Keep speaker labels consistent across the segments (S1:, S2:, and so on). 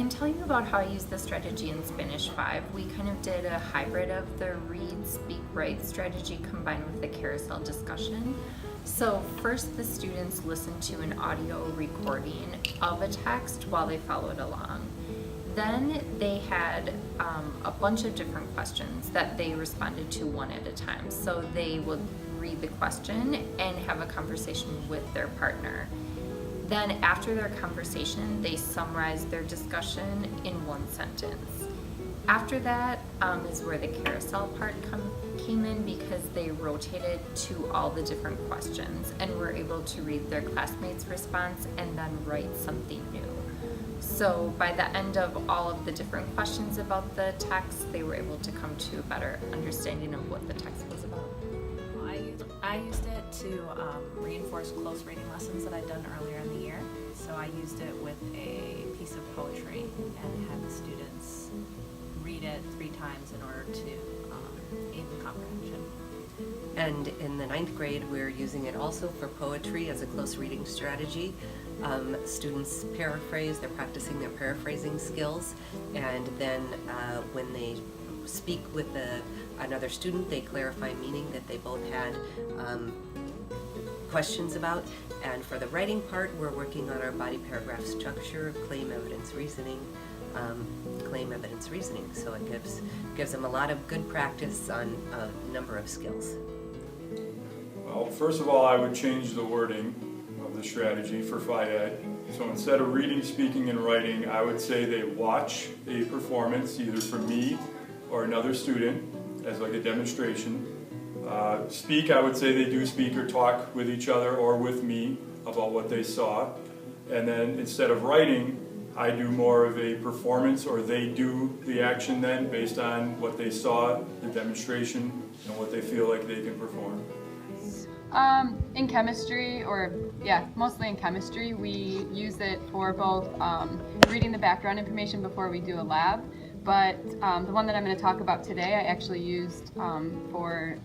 S1: can tell you about how I use the strategy in Spanish 5. We kind of did a hybrid of the read, speak, write strategy combined with the carousel discussion. So first the students listened to an audio recording of a text while they followed along. Then they had a bunch of different questions that they responded to one at a time. So they would read the question and have a conversation with their partner. Then after their conversation, they summarized their discussion in one sentence. After that is where the carousel part came in, because they rotated to all the different questions and were able to read their classmates' response and then write something new. So by the end of all of the different questions about the text, they were able to come to a better understanding of what the text was about.
S2: I used it to reinforce close reading lessons that I'd done earlier in the year. So I used it with a piece of poetry and had the students read it 3 times in order to aid in comprehension.
S3: And in the 9th grade, we're using it also for poetry as a close reading strategy. Students paraphrase, they're practicing their paraphrasing skills, and then when they speak with another student, they clarify meaning that they both had questions about. And for the writing part, we're working on our body paragraph structure, claim evidence reasoning, so it gives them a lot of good practice on a number of skills.
S4: Well, first of all, I would change the wording of the strategy for Phi-Ed. So instead of reading, speaking, and writing, I would say they watch a performance either from me or another student as like a demonstration. Speak, I would say they do speak or talk with each other or with me about what they saw. And then instead of writing, I do more of a performance, or they do the action then based on what they saw, the demonstration, and what they feel like they can perform.
S5: In chemistry, mostly in chemistry, we use it for both reading the background information before we do a lab, but the one that I'm going to talk about today I actually used for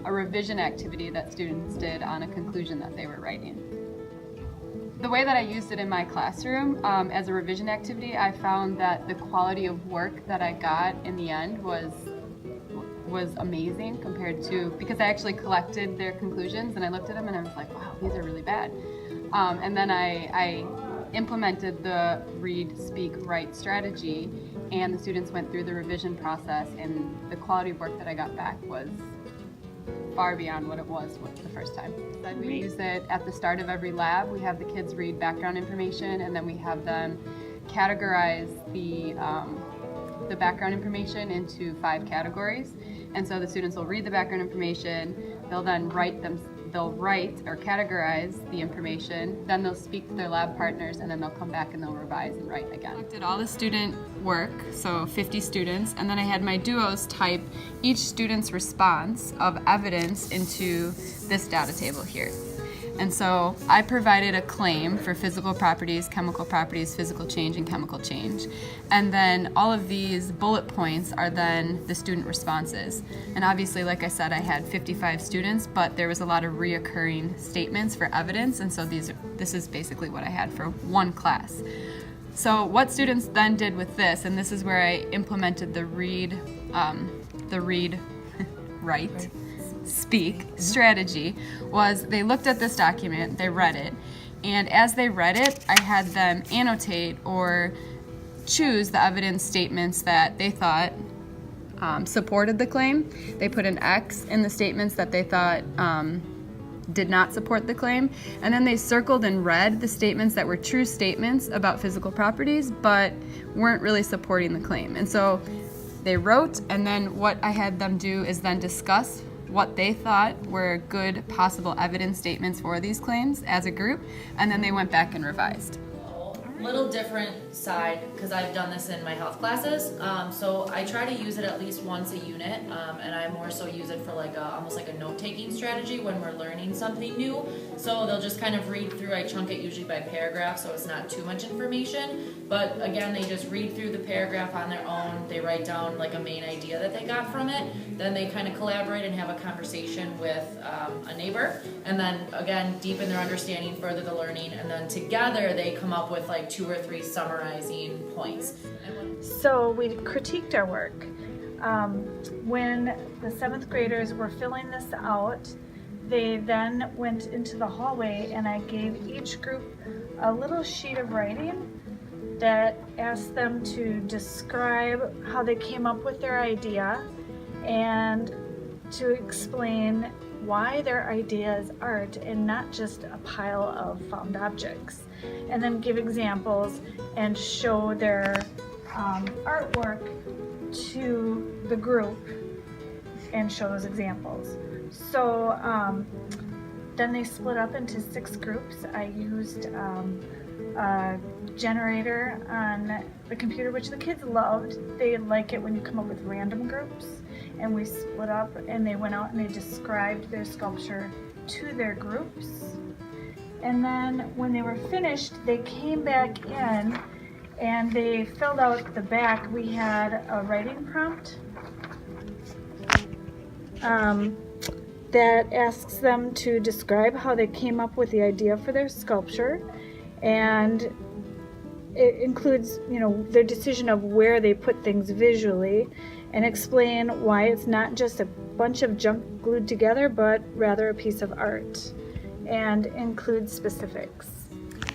S5: a revision activity that students did on a conclusion that they were writing. The way that I used it in my classroom as a revision activity, I found that the quality of work that I got in the end was amazing compared to, because I actually collected their conclusions and I looked at them and I was like, wow, these are really bad. And then I implemented the read, speak, write strategy, and the students went through the revision process, and the quality of work that I got back was far beyond what it was the first time. We use it at the start of every lab. We have the kids read background information, and then we have them categorize the background information into 5 categories. And so the students will read the background information, they'll then they'll write or categorize the information, then they'll speak to their lab partners, and then they'll come back and they'll revise and write again. I did all the student work, so 50 students, and then I had my duos type each student's response of evidence into this data table here. And so I provided a claim for physical properties, chemical properties, physical change, and chemical change. And then all of these bullet points are then the student responses. And obviously, like I said, I had 55 students, but there was a lot of reoccurring statements for evidence, and so this is basically what I had for one class. So what students then did with this, and this is where I implemented the read, write, speak strategy, was they looked at this document, they read it, and as they read it, I had them annotate or choose the evidence statements that they thought supported the claim. They put an X in the statements that they thought did not support the claim, and then they circled and read the statements that were true statements about physical properties but weren't really supporting the claim. And so they wrote, and then what I had them do is then discuss what they thought were good possible evidence statements for these claims as a group, and then they went back and revised.
S6: Little different side, because I've done this in my health classes, so I try to use it at least once a unit, and I more so use it for almost like a note-taking strategy when we're learning something new. So they'll just kind of read through. I chunk it usually by paragraph, so it's not too much information. But again, they just read through the paragraph on their own, they write down like a main idea that they got from it, then they kind of collaborate and have a conversation with a neighbor, and then again, deepen their understanding, further the learning, and then together they come up with like 2 or 3 summarizing points.
S7: So we critiqued our work. When the 7th graders were filling this out, they then went into the hallway and I gave each group a little sheet of writing that asked them to describe how they came up with their idea and to explain why their idea is art and not just a pile of found objects, and then give examples and show their artwork to the group and show those examples. So then they split up into 6 groups. I used a generator on the computer, which the kids loved. They like it when you come up with random groups. And we split up and they went out and they described their sculpture to their groups. And then when they were finished, they came back in and they filled out the back. We had a writing prompt that asks them to describe how they came up with the idea for their sculpture, and it includes, you know, their decision of where they put things visually, and explain why it's not just a bunch of junk glued together, but rather a piece of art, and include specifics.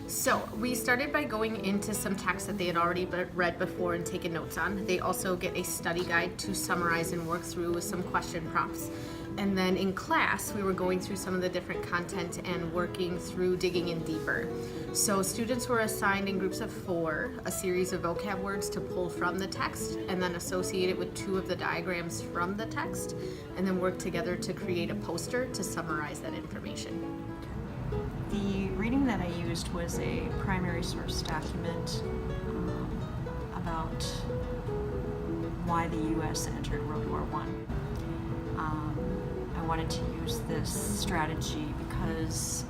S8: So we started by going into some text that they had already read before and taken notes on. They also get a study guide to summarize and work through with some question prompts. And then in class, we were going through some of the different content and working through digging in deeper. So students were assigned in groups of 4 a series of vocab words to pull from the text and then associate it with 2 of the diagrams from the text, and then work together to create a poster to summarize that information.
S9: The reading that I used was a primary source document about why the U.S. entered World War I. I wanted to use this strategy because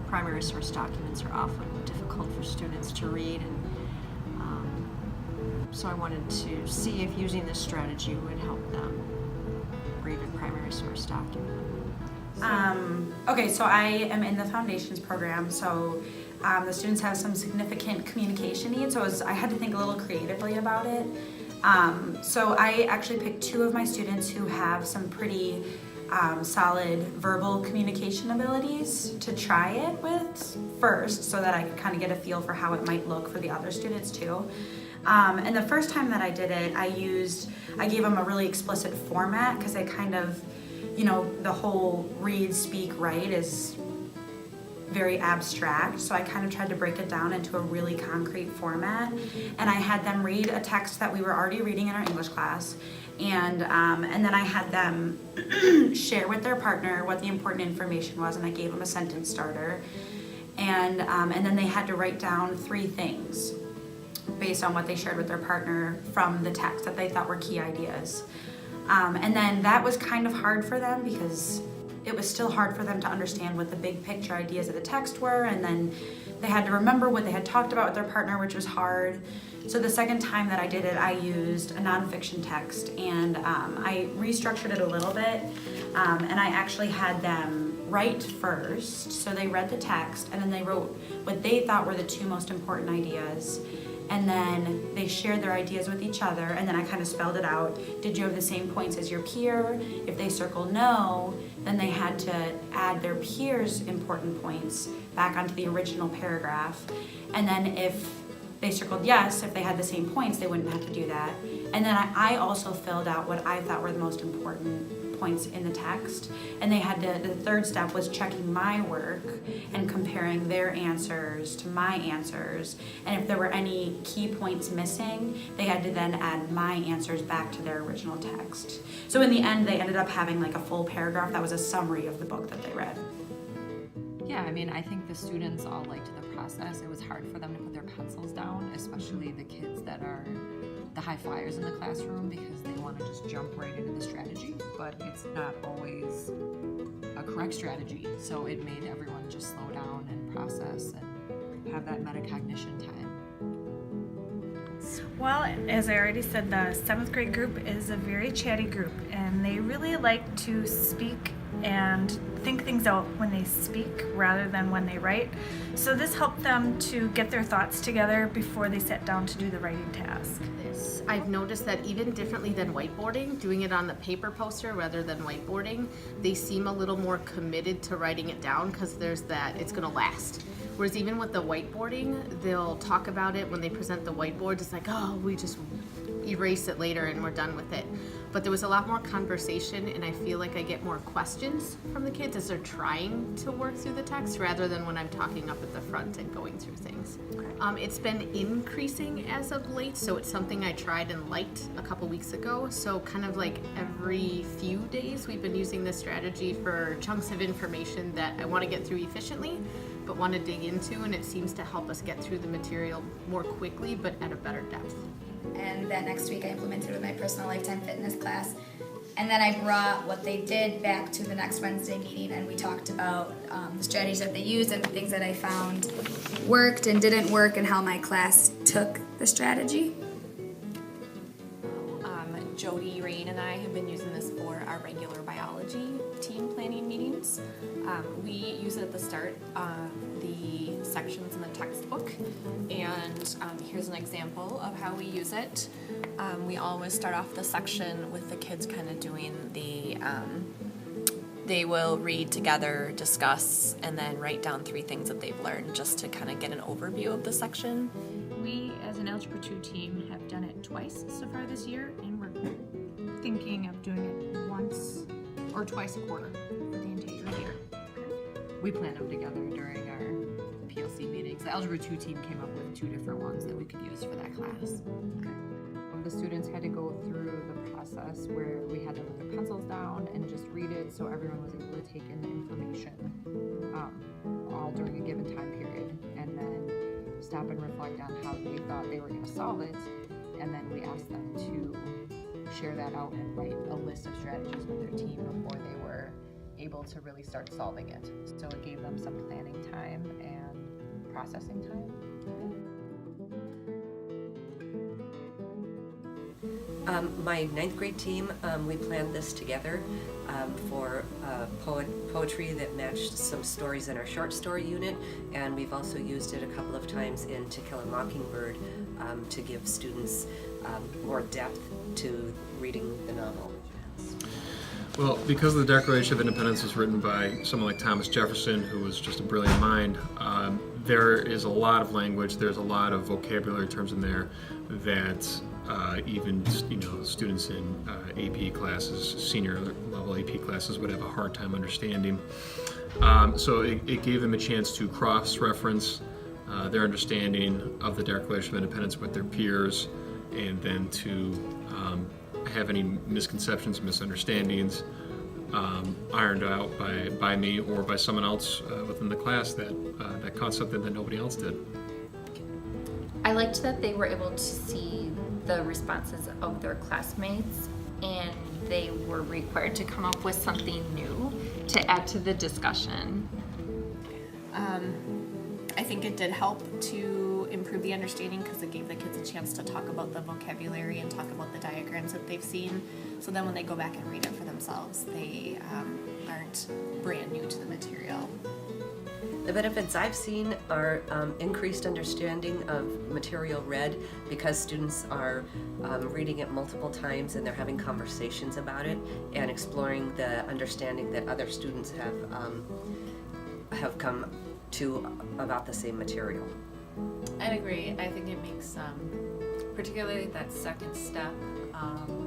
S9: primary source documents are often difficult for students to read, and so I wanted to see if using this strategy would help them read a primary source document.
S10: Okay, so I am in the foundations program, so the students have some significant communication needs, so I had to think a little creatively about it. So I actually picked 2 of my students who have some pretty solid verbal communication abilities to try it with first, so that I could kind of get a feel for how it might look for the other students too. And the first time that I did it, I gave them a really explicit format, because they kind of, you know, the whole read, speak, write is very abstract, so I kind of tried to break it down into a really concrete format, and I had them read a text that we were already reading in our English class, and then I had them share with their partner what the important information was, and I gave them a sentence starter, and then they had to write down 3 things based on what they shared with their partner from the text that they thought were key ideas. And then that was kind of hard for them, because it was still hard for them to understand what the big picture ideas of the text were, and then they had to remember what they had talked about with their partner, which was hard. So the second time that I did it, I used a nonfiction text, and I restructured it a little bit, and I actually had them write first. So they read the text, and then they wrote what they thought were the 2 most important ideas, and then they shared their ideas with each other, and then I kind of spelled it out. Did you have the same points as your peer? If they circled no, then they had to add their peer's important points back onto the original paragraph. And then if they circled yes, if they had the same points, they wouldn't have to do that. And then I also filled out what I thought were the most important points in the text, and they had to, the third step was checking my work and comparing their answers to my answers, and if there were any key points missing, they had to then add my answers back to their original text. So in the end, they ended up having like a full paragraph that was a summary of the book that they read.
S2: Yeah, I mean, I think the students all liked the process. It was hard for them to put their pencils down, especially the kids that are the high flyers in the classroom, because they want to just jump right into the strategy, but it's not always a correct strategy. So it made everyone just slow down and process and have that metacognition time.
S7: Well, as I already said, the 7th grade group is a very chatty group, and they really like to speak and think things out when they speak rather than when they write. So this helped them to get their thoughts together before they sat down to do the writing task.
S8: I've noticed that even differently than whiteboarding, doing it on the paper poster rather than whiteboarding, they seem a little more committed to writing it down because there's that, it's gonna last. Whereas even with the whiteboarding, they'll talk about it when they present the whiteboard. It's like, oh, we just erase it later and we're done with it. But there was a lot more conversation, and I feel like I get more questions from the kids as they're trying to work through the text rather than when I'm talking up at the front and going through things. It's been increasing as of late, so it's something I tried and liked a couple weeks ago. So kind of like every few days we've been using this strategy for chunks of information that I want to get through efficiently but want to dig into, and it seems to help us get through the material more quickly but at a better depth.
S11: And that next week I implemented with my personal lifetime fitness class. And then I brought what they did back to the next Wednesday meeting, and we talked about the strategies that they used and the things that I found worked and didn't work and how my class took the strategy.
S12: Jody, Ryne, and I have been using this for our regular biology team planning meetings. We use it at the start of the sections in the textbook, and here's an example of how we use it. We always start off the section with the kids kind of doing the, they will read together, discuss, and then write down 3 things that they've learned just to kind of get an overview of the section.
S9: We, as an Algebra 2 team, have done it twice so far this year, and we're thinking of doing it once or twice a quarter for the entire year.
S2: We planned them together during our PLC meetings. The Algebra 2 team came up with 2 different ones that we could use for that class. The students had to go through the process where we had them put their pencils down and just read it, so everyone was able to take in the information all during a given time period, and then stop and reflect on how they thought they were going to solve it, and then we asked them to share that out and write a list of strategies with their team before they were able to really start solving it. So it gave them some planning time and processing time.
S3: My 9th grade team, we planned this together for poetry that matched some stories in our short story unit, and we've also used it a couple of times in To Kill a Mockingbird to give students more depth to reading the novel.
S13: Well, because the Declaration of Independence was written by someone like Thomas Jefferson, who was just a brilliant mind, there is a lot of language, there's a lot of vocabulary terms in there that even students in AP classes, senior level AP classes, would have a hard time understanding. So it gave them a chance to cross-reference their understanding of the Declaration of Independence with their peers, and then to have any misconceptions, misunderstandings ironed out by me or by someone else within the class that caught something that nobody else did.
S1: I liked that they were able to see the responses of their classmates, and they were required to come up with something new to add to the discussion.
S12: I think it did help to improve the understanding because it gave the kids a chance to talk about the vocabulary and talk about the diagrams that they've seen. So then when they go back and read it for themselves, they aren't brand new to the material.
S3: The benefits I've seen are increased understanding of material read because students are reading it multiple times and they're having conversations about it and exploring the understanding that other students have come to about the same material.
S2: I'd agree. I think it makes, particularly that second step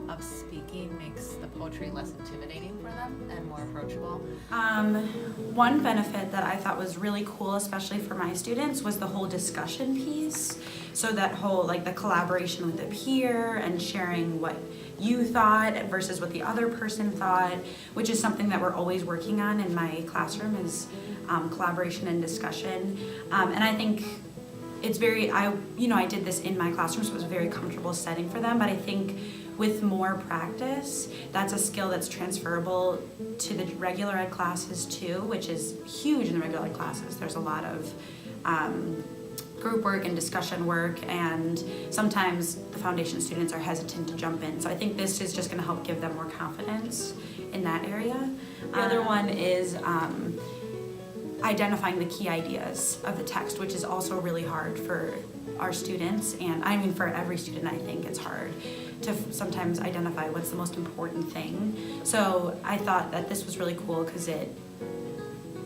S2: of speaking makes the poetry less intimidating for them and more approachable.
S10: One benefit that I thought was really cool, especially for my students, was the whole discussion piece. So that whole, like, the collaboration with a peer and sharing what you thought versus what the other person thought, which is something that we're always working on in my classroom, is collaboration and discussion. And I think it's very, I did this in my classroom, so it was a very comfortable setting for them, but I think with more practice, that's a skill that's transferable to the regular ed classes too, which is huge in the regular ed classes. There's a lot of group work and discussion work, and sometimes the foundation students are hesitant to jump in. So I think this is just going to help give them more confidence in that area. The other one is identifying the key ideas of the text, which is also really hard for our students, and I mean for every student. I think it's hard to sometimes identify what's the most important thing. So I thought that this was really cool because it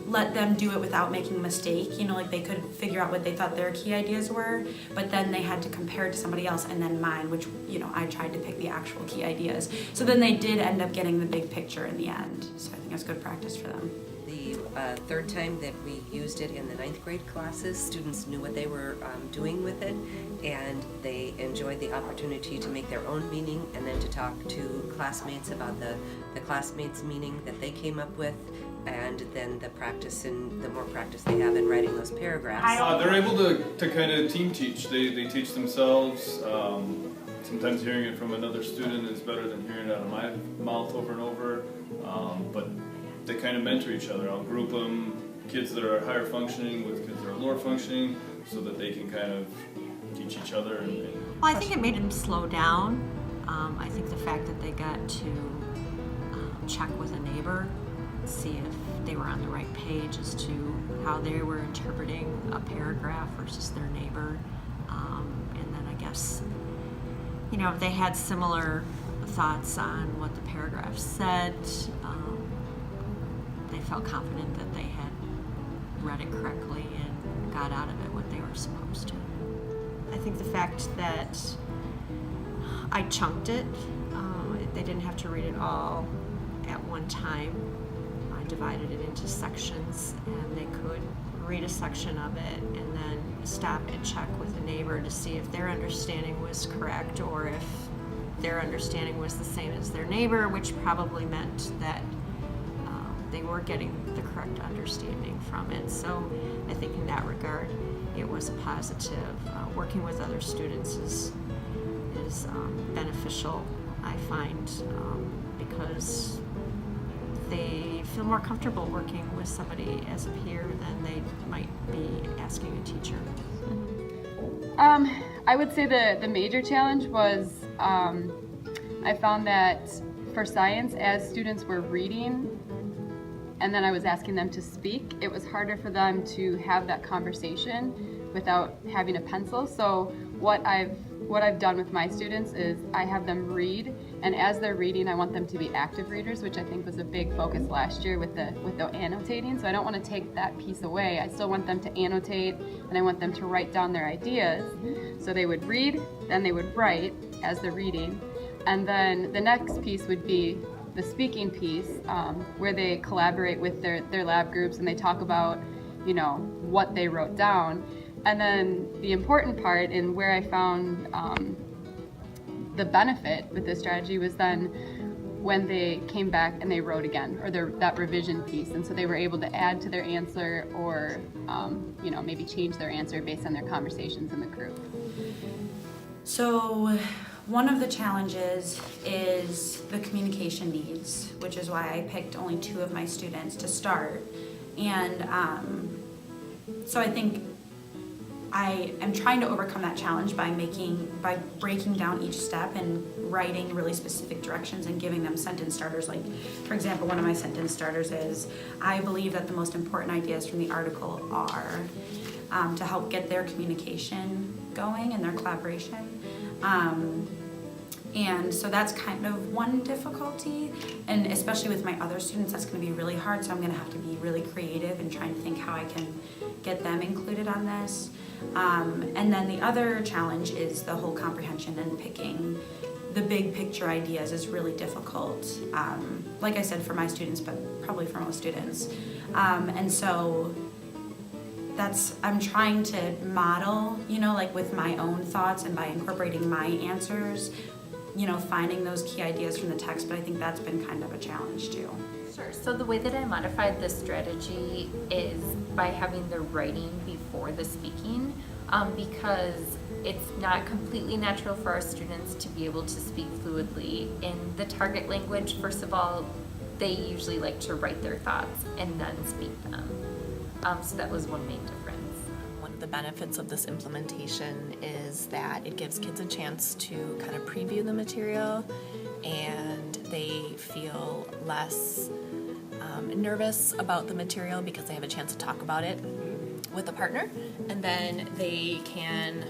S10: let them do it without making a mistake. You know, like they could figure out what they thought their key ideas were, but then they had to compare it to somebody else and then mine, which, you know, I tried to pick the actual key ideas. So then they did end up getting the big picture in the end. So I think that's good practice for them.
S3: The third time that we used it in the 9th grade classes, students knew what they were doing with it, and they enjoyed the opportunity to make their own meaning and then to talk to classmates about the classmates' meaning that they came up with, and then the practice and the more practice they have in writing those paragraphs.
S14: They're able to kind of team teach. They teach themselves. Sometimes hearing it from another student is better than hearing it out of my mouth over and over, but they kind of mentor each other. I'll group them, kids that are higher functioning with kids that are lower functioning, so that they can kind of teach each other.
S9: Well, I think it made them slow down. I think the fact that they got to check with a neighbor, see if they were on the right page as to how they were interpreting a paragraph versus their neighbor. And then I guess, you know, if they had similar thoughts on what the paragraph said, they felt confident that they had read it correctly and got out of it what they were supposed to. I think the fact that I chunked it, they didn't have to read it all at one time. I divided it into sections, and they could read a section of it and then stop and check with a neighbor to see if their understanding was correct or if their understanding was the same as their neighbor, which probably meant that they were getting the correct understanding from it. So I think in that regard, it was a positive. Working with other students is beneficial, I find, because they feel more comfortable working with somebody as a peer than they might be asking a teacher.
S5: I would say the major challenge was I found that for science, as students were reading and then I was asking them to speak, it was harder for them to have that conversation without having a pencil. So what I've done with my students is I have them read, and as they're reading, I want them to be active readers, which I think was a big focus last year with the annotating. So I don't want to take that piece away. I still want them to annotate, and I want them to write down their ideas. So they would read, then they would write as they're reading, and then the next piece would be the speaking piece, where they collaborate with their lab groups and they talk about, you know, what they wrote down. And then the important part, and where I found the benefit with this strategy, was then when they came back and they wrote again, or that revision piece. And so they were able to add to their answer or, you know, maybe change their answer based on their conversations in the group.
S10: So one of the challenges is the communication needs, which is why I picked only 2 of my students to start. And so I think I am trying to overcome that challenge by breaking down each step and writing really specific directions and giving them sentence starters. Like, for example, one of my sentence starters is, I believe that the most important ideas from the article are, to help get their communication going and their collaboration. And so that's kind of one difficulty, and especially with my other students, that's going to be really hard, so I'm going to have to be really creative and trying to think how I can get them included on this. And then the other challenge is the whole comprehension, and picking the big picture ideas is really difficult, like I said, for my students, but probably for most students. And so I'm trying to model, you know, like with my own thoughts and by incorporating my answers, you know, finding those key ideas from the text, but I think that's been kind of a challenge too.
S1: Sure. So the way that I modified this strategy is by having the writing before the speaking, because it's not completely natural for our students to be able to speak fluidly in the target language. First of all, they usually like to write their thoughts and then speak them. So that was one main difference.
S2: One of the
S12: benefits of this implementation is that it gives kids a chance to kind of preview the material, and they feel less nervous about the material because they have a chance to talk about it with a partner, and then they can,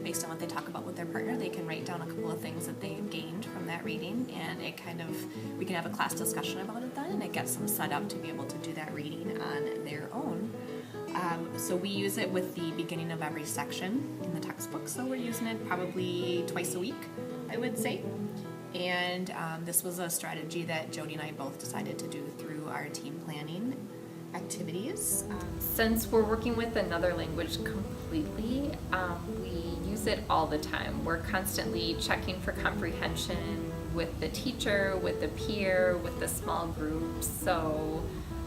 S12: based on what they talk about with their partner, they can write down a couple of things that they've gained from that reading, and it kind of, we can have a class discussion about it then, and it gets them set up to be able to do that reading on their own. So we use it with the beginning of every section in the textbook, so we're using it probably twice a week, I would say. And this was a strategy that Jody and I both decided to do through our team planning activities.
S1: Since we're working with another language completely, we use it all the time. We're constantly checking for comprehension with the teacher, with the peer, with the small group. So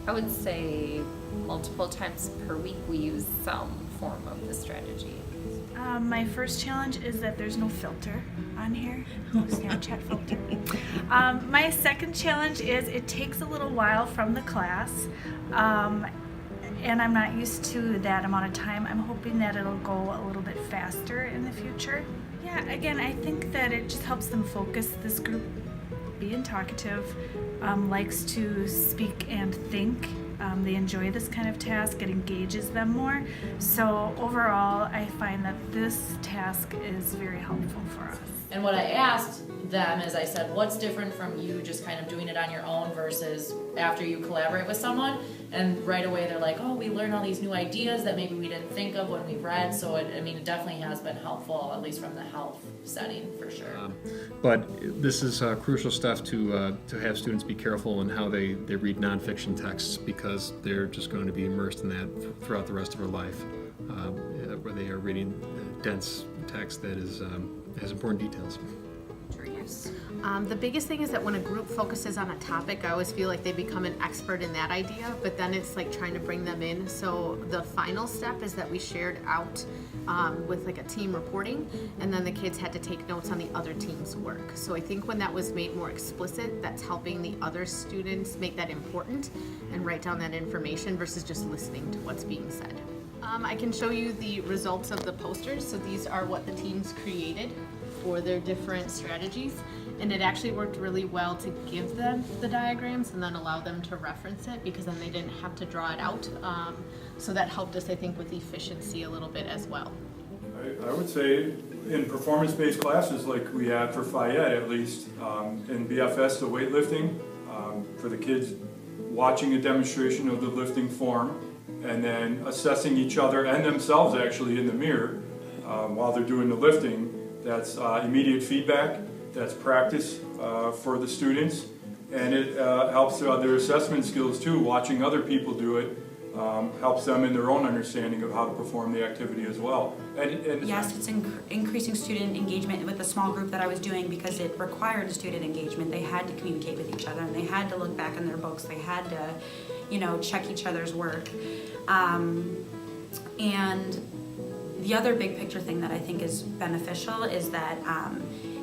S1: I would say multiple times per week we use some form of the strategy.
S7: My first challenge is that there's no filter on here, no Snapchat filter. My second challenge is it takes a little while from the class, and I'm not used to that amount of time. I'm hoping that it'll go a little bit faster in the future. Yeah, again, I think that it just helps them focus. This group, being talkative, likes to speak and think. They enjoy this kind of task. It engages them more. So overall, I find that this task is very helpful for us.
S6: And what I asked them is I said, what's different from you just kind of doing it on your own versus after you collaborate with someone? And right away they're like, oh, we learned all these new ideas that maybe we didn't think of when we read. So it definitely has been helpful, at least from the health setting for sure.
S13: But this is crucial stuff to have students be careful in how they read nonfiction texts, because they're just going to be immersed in that throughout the rest of their life, where they are reading dense text that has important details.
S8: The biggest thing is that when a group focuses on a topic, I always feel like they become an expert in that idea, but then it's like trying to bring them in. So the final step is that we shared out with like a team reporting, and then the kids had to take notes on the other team's work. So I think when that was made more explicit, that's helping the other students make that important and write down that information versus just listening to what's being said. I can show you the results of the posters. So these are what the teams created for their different strategies, and it actually worked really well to give them the diagrams and then allow them to reference it, because then they didn't have to draw it out. So that helped us, I think, with efficiency a little bit as well.
S4: I would say in performance-based classes like we had for Phi Ed, at least, in BFS, the weightlifting, for the kids watching a demonstration of the lifting form and then assessing each other and themselves actually in the mirror while they're doing the lifting. That's immediate feedback, that's practice for the students, and it helps their assessment skills too. Watching other people do it helps them in their own understanding of how to perform the activity as well. And
S10: yes, it's increasing student engagement with the small group that I was doing, because it required student engagement. They had to communicate with each other, and they had to look back in their books. They had to, check each other's work. And the other big picture thing that I think is beneficial is that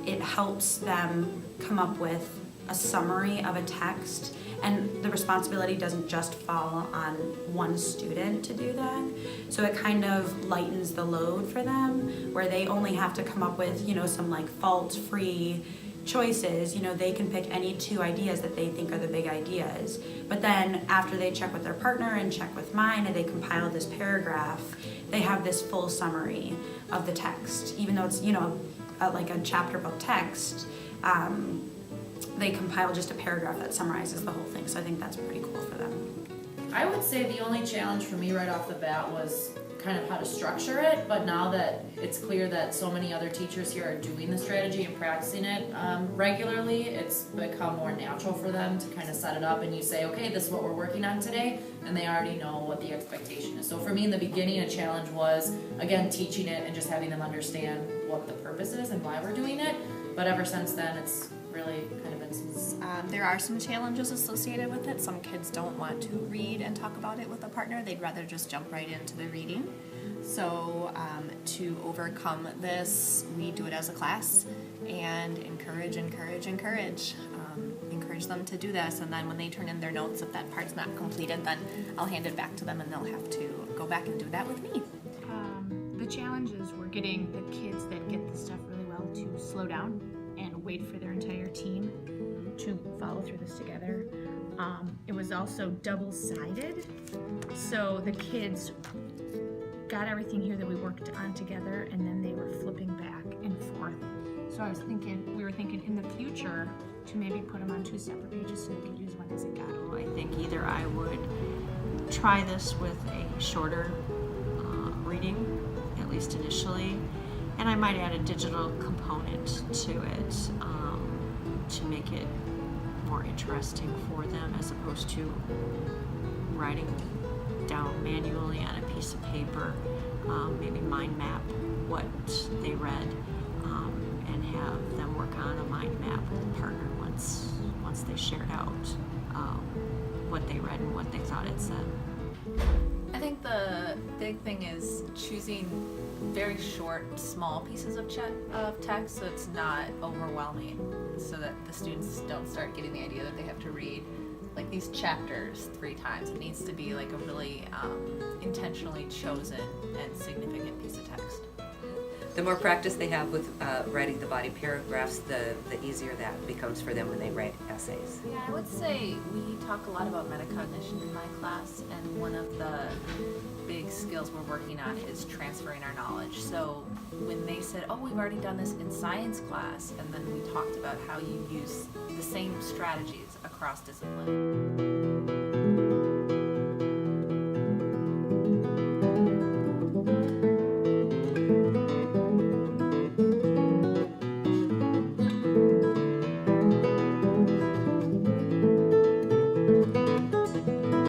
S10: it helps them come up with a summary of a text, and the responsibility doesn't just fall on one student to do that. So it kind of lightens the load for them, where they only have to come up with, some like fault-free choices. They can pick any two ideas that they think are the big ideas. But then after they check with their partner and check with mine, and they compile this paragraph, they have this full summary of the text. Even though it's, like a chapter book text, they compile just a paragraph that summarizes the whole thing. So I think that's pretty cool for them.
S6: I would say the only challenge for me right off the bat was kind of how to structure it, but now that it's clear that so many other teachers here are doing the strategy and practicing it regularly, it's become more natural for them to kind of set it up, and you say, okay, this is what we're working on today, and they already know what the expectation is. So for me in the beginning, a challenge was, again, teaching it and just having them understand what the purpose is and why we're doing it, but ever since then, it's really kind of been
S12: there are some challenges associated with it. Some kids don't want to read and talk about it with a partner. They'd rather just jump right into the reading. So to overcome this, we do it as a class and encourage them to do this. And then when they turn in their notes, if that part's not completed, then I'll hand it back to them and they'll have to go back and do that with me.
S8: challenge is we're getting the kids that get the stuff really well to slow down and wait for their entire team to follow through this together. It was also double-sided, so the kids got everything here that we worked on together, and then they were flipping back and forth. So we were thinking in the future to maybe put them on 2 separate pages so they could use one as a guide.
S9: I think either I would try this with a shorter reading, at least initially, and I might add a digital component to it to make it more interesting for them as opposed to writing down manually on a piece of paper, maybe mind map what they read, and have them work on a mind map with a partner once they shared out what they read and what they thought it said.
S2: I think the big thing is choosing very short, small pieces of text so it's not overwhelming, so that the students don't start getting the idea that they have to read like these chapters 3 times. It needs to be like a really intentionally chosen and significant piece of text.
S3: The more practice they have with writing the body paragraphs, the easier that becomes for them when they write essays.
S2: Yeah, I would say we talk a lot about metacognition in my class, and one of the big skills we're working on is transferring our knowledge. So when they said, oh, we've already done this in science class, and then we talked about how you use the same strategies across disciplines.